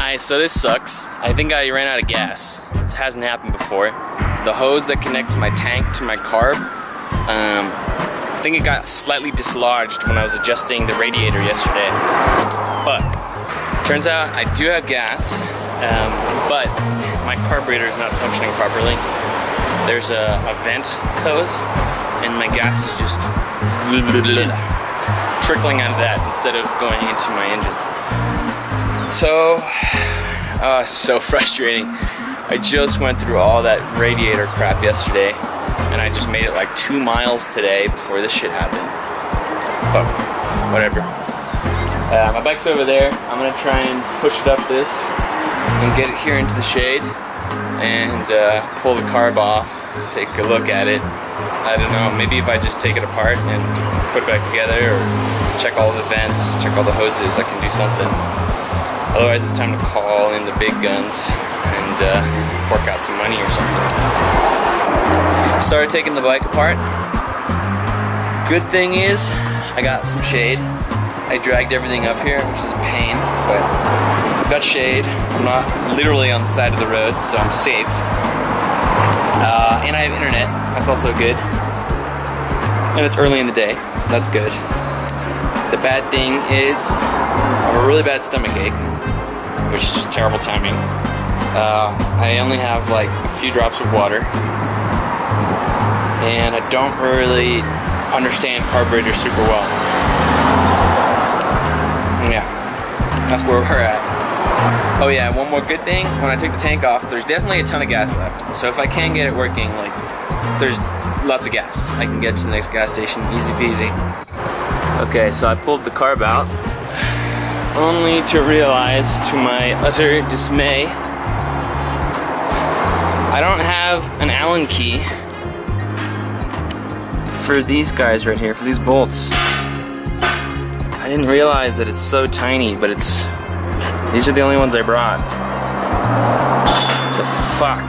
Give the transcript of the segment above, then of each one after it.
Hi, so this sucks. I think I ran out of gas. It hasn't happened before. The hose that connects my tank to my carb, I think it got slightly dislodged when I was adjusting the radiator yesterday. But turns out I do have gas, but my carburetor is not functioning properly. There's a vent hose, and my gas is just trickling out of that instead of going into my engine. So frustrating. I just went through all that radiator crap yesterday, and I just made it like 2 miles today before this shit happened. But whatever. My bike's over there. I'm gonna try and push it up this and get it here into the shade and pull the carb off, take a look at it. I don't know, maybe if I just take it apart and put it back together, or check all the vents, check all the hoses, I can do something. Otherwise it's time to call in the big guns and fork out some money or something. Started taking the bike apart. Good thing is, I got some shade. I dragged everything up here, which is a pain, but I've got shade. I'm not literally on the side of the road, so I'm safe. And I have internet, that's also good. And it's early in the day, that's good. The bad thing is, I have a really bad stomach ache, which is just terrible timing. I only have like a few drops of water, and I don't really understand carburetors super well. Yeah, that's where we're at. Oh yeah, one more good thing, when I took the tank off, there's definitely a ton of gas left. So if I can get it working, like, there's lots of gas. I can get to the next gas station, easy peasy. Okay, so I pulled the carb out, only to realize, to my utter dismay, I don't have an Allen key for these guys right here, for these bolts. I didn't realize that it's so tiny, but these are the only ones I brought. So fuck.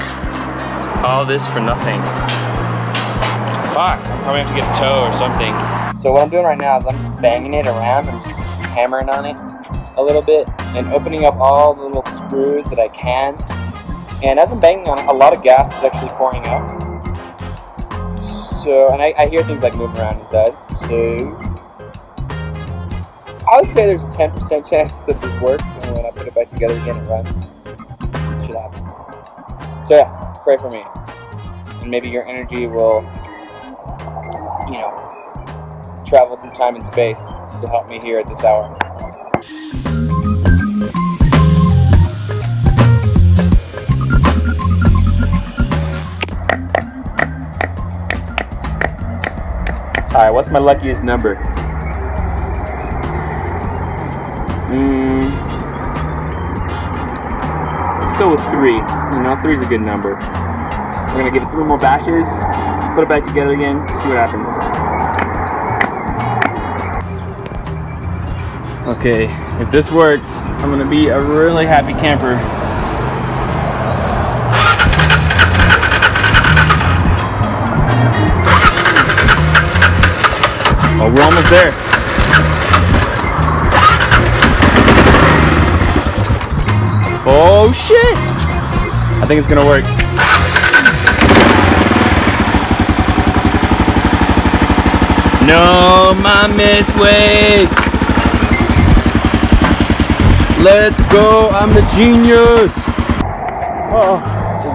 All this for nothing. Fuck, I'll probably have to get a tow or something. So what I'm doing right now is I'm just banging it around and just hammering on it a little bit and opening up all the little screws that I can. And as I'm banging on it, a lot of gas is actually pouring out. So, and I hear things like moving around inside. So, I would say there's a 10% chance that this works, and when I put it back together again, it runs. Shit happens. So yeah, pray for me. And maybe your energy will, you know, travel through time and space to help me here at this hour. Alright, what's my luckiest number? Let's go with 3. You know, 3 is a good number. We're gonna give it 3 more bashes, put it back together again, see what happens. Okay, if this works, I'm gonna be a really happy camper. Oh, we're almost there. Oh shit! I think it's gonna work. No mames, wait! Let's go, I'm the genius! Oh,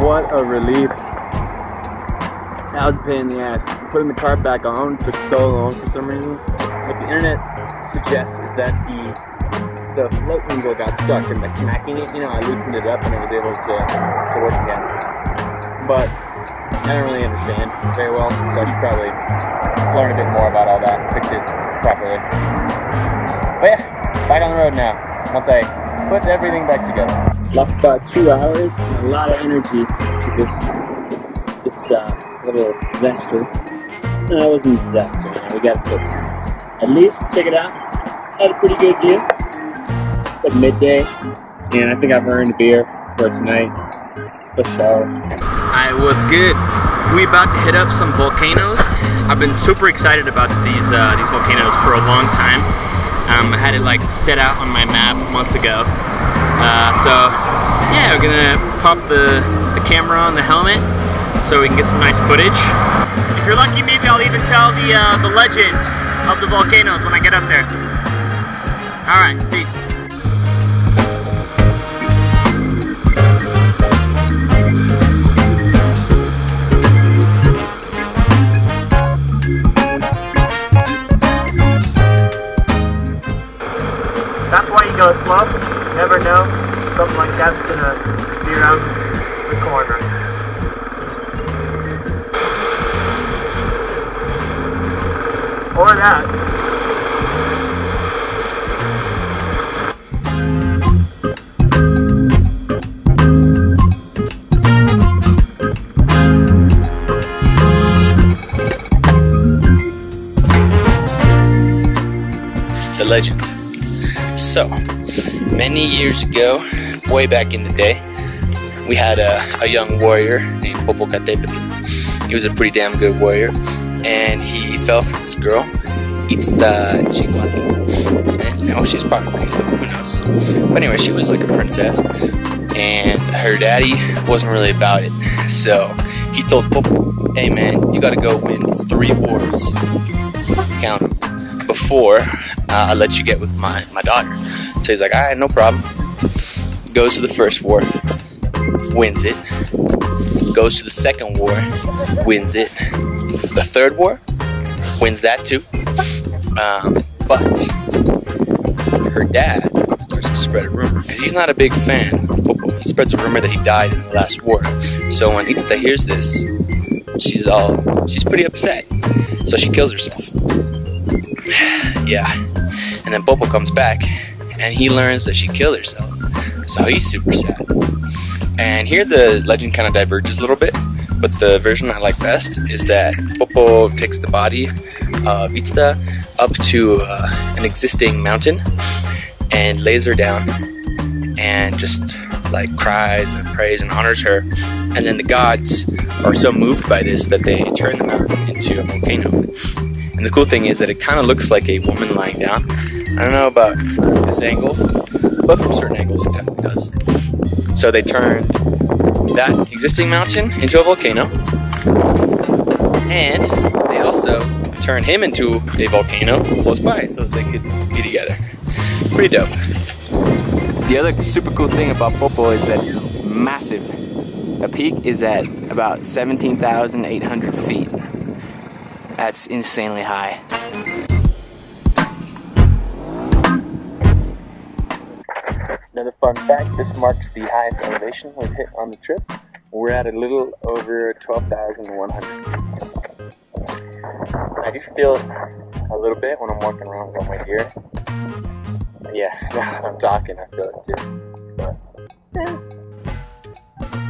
what a relief. That was a pain in the ass. Putting the carb back on took so long for some reason. What the internet suggests is that the float window got stuck, and by smacking it, you know, I loosened it up and I was able to work again. But I don't really understand very well, so I should probably learn a bit more about all that, fix it properly. But yeah, back on the road now, once I put everything back together. Lost about 2 hours and a lot of energy to this little disaster. No, it wasn't a disaster, you know, we got it fixed. At least, check it out, had a pretty good view. It's like midday, and I think I've earned a beer for tonight, for sure. Alright, what's good? We about to hit up some volcanoes. I've been super excited about these volcanoes for a long time. I had it like set out on my map months ago, So yeah, we're gonna pop the camera on the helmet so we can get some nice footage. If you're lucky, maybe I'll even tell the legend of the volcanoes when I get up there. All right, peace. That's why you go slow. You never know, something like that's gonna be around the corner. Or that. The legend. So, many years ago, way back in the day, we had a young warrior named Popocatépetl. He was a pretty damn good warrior, and he fell for this girl, Itzta Chihuahua. And you know, she's probably, who knows. But anyway, she was like a princess, and her daddy wasn't really about it. So, he told Popo, hey man, you gotta go win 3 wars. Count them. Before I let you get with my daughter. So he's like, alright, no problem. Goes to the first war, wins it. Goes to the second war, wins it. The third war, wins that too. But her dad starts to spread a rumor, because he's not a big fan of Popo. He spreads a rumor that he died in the last war. So when Itzta hears this, she's pretty upset. So she kills herself. Yeah. And then Popo comes back and he learns that she killed herself. So he's super sad. And here the legend kind of diverges a little bit, but the version I like best is that Popo takes the body of Itzta up to an existing mountain and lays her down and just like cries and prays and honors her. And then the gods are so moved by this that they turn the mountain into a volcano. And the cool thing is that it kind of looks like a woman lying down. I don't know about this angle, but from certain angles it definitely does. So they turned that existing mountain into a volcano, and they also turned him into a volcano close by so that they could be together. Pretty dope. The other super cool thing about Popo is that it's massive. The peak is at about 17,800 feet. That's insanely high. Another fun fact, this marks the highest elevation we've hit on the trip. We're at a little over 12,100 feet. I do feel it a little bit when I'm walking around with my gear. Yeah, now that I'm talking, I feel it too. But, yeah.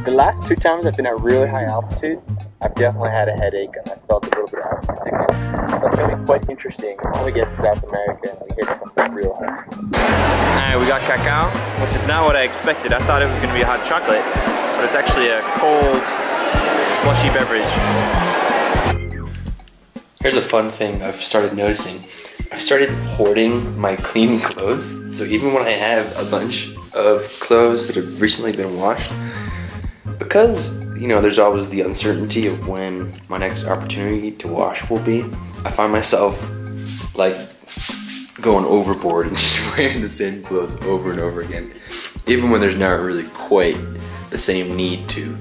The last 2 times I've been at really high altitude, I've definitely had a headache and I felt a little bit of altitude sickness. So it's going to be quite interesting when we get to South America and we hit something real high. Alright, we got cacao, which is not what I expected. I thought it was going to be a hot chocolate, but it's actually a cold, slushy beverage. Here's a fun thing I've started noticing. I've started hoarding my clean clothes. So even when I have a bunch of clothes that have recently been washed, because, you know, there's always the uncertainty of when my next opportunity to wash will be, I find myself, like, going overboard and just wearing the same clothes over and over again, even when there's not really quite the same need to.